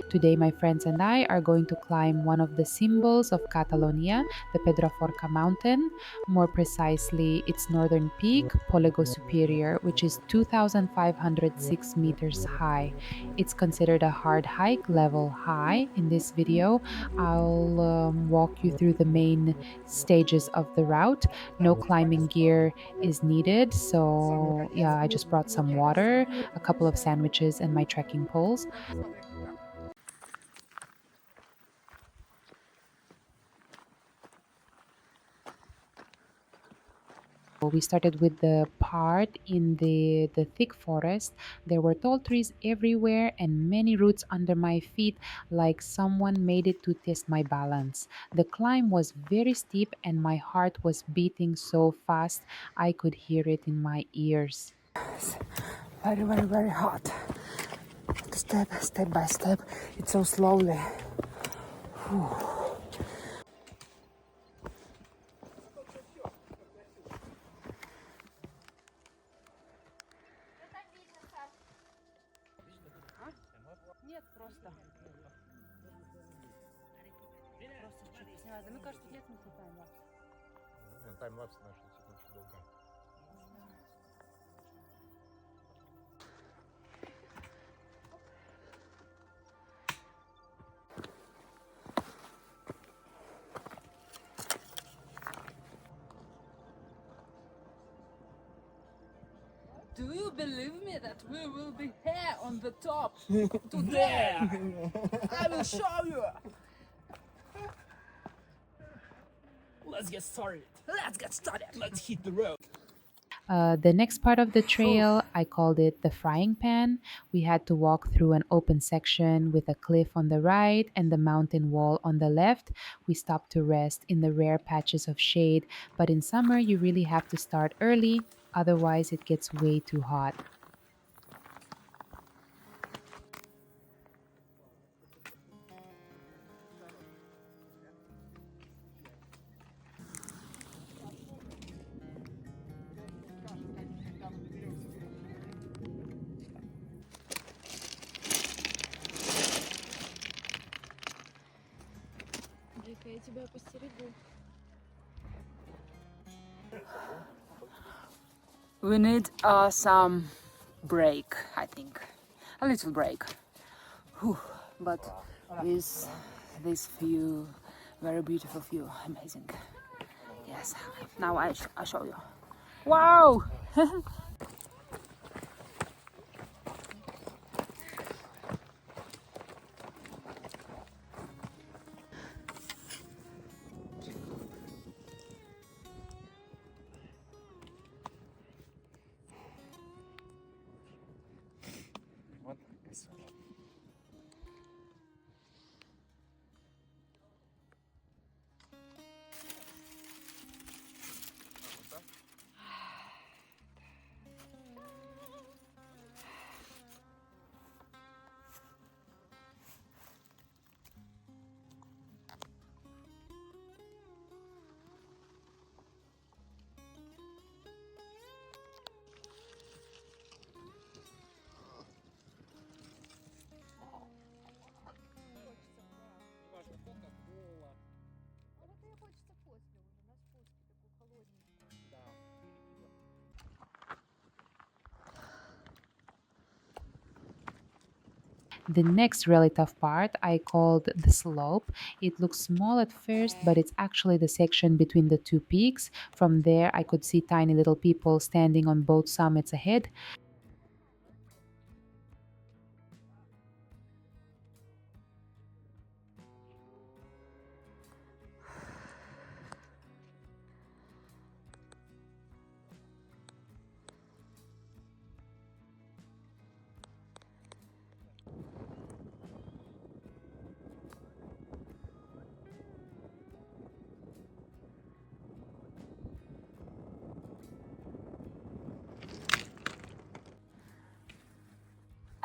Today, my friends and I are going to climb one of the symbols of Catalonia, the Pedraforca mountain, more precisely its northern peak, Polego Superior, which is 2,506 meters high. It's considered a hard hike, level high. In this video, I'll walk you through the main stages of the route. No climbing gear is needed, so yeah, I just brought some water, a couple of sandwiches, and my trekking poles. We started with the part in the thick forest. There were tall trees everywhere and many roots under my feet, like someone made it to test my balance. The climb was very steep and my heart was beating so fast I could hear it in my ears. Very, very, very hot. Step by step. It's so slowly. Нет, просто. Мне кажется, нет смысла таймлапс. Таймлапс наши типа очень долго. Do you believe me that we will be here on the top today? I will show you. Let's get started. Let's get started. Let's hit the road. The next part of the trail, I called it the frying pan. We had to walk through an open section with a cliff on the right and the mountain wall on the left. We stopped to rest in the rare patches of shade, but in summer, you really have to start early, otherwise, it gets way too hot. Дай-ка я тебя постерегу. We need some break, I think. A little break. Whew. But with this view, very beautiful view, amazing. Yes, now I show you. Wow! Вот красота. The next really tough part I called the slope. It looks small at first, but it's actually the section between the two peaks. From there, I could see tiny little people standing on both summits ahead.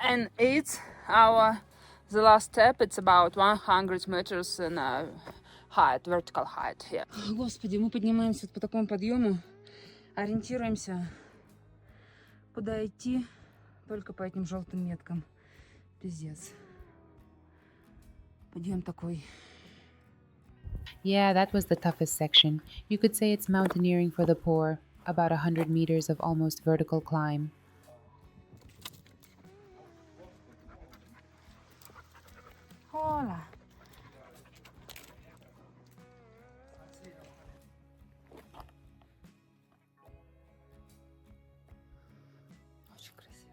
And it's the last step. It's about 100 meters in height, vertical height. Yeah. Господи, мы поднимаемся по такому подъему, ориентируемся, куда идти, только по этим желтым меткам. Пиздец. Подъем такой. Yeah, that was the toughest section. You could say it's mountaineering for the poor, about 100 meters of almost vertical climb. Hola. Очень красиво.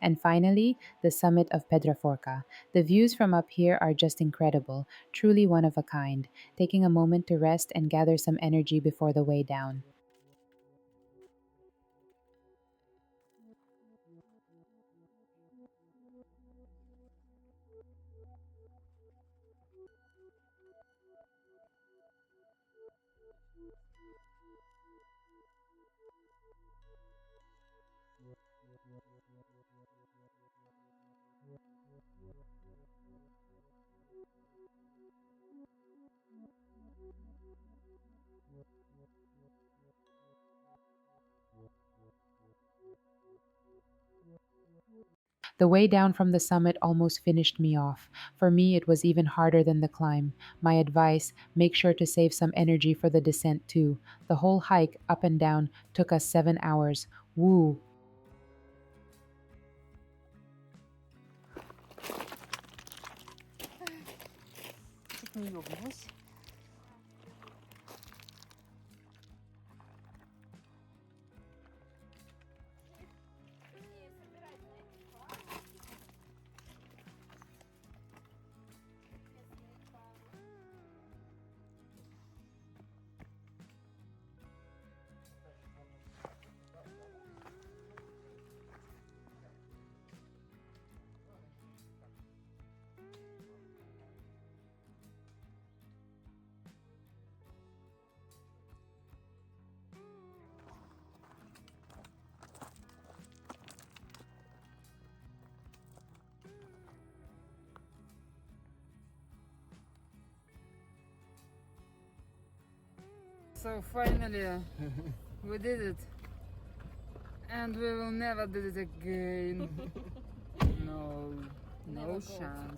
And finally, the summit of Pedraforca. The views from up here are just incredible, truly one of a kind, taking a moment to rest and gather some energy before the way down. The way down from the summit almost finished me off. For me, it was even harder than the climb. My advice, make sure to save some energy for the descent too. The whole hike, up and down, took us 7 hours. Woo! Чуть не ёбнулась. So finally, we did it, and we will never do it again. No, no chance.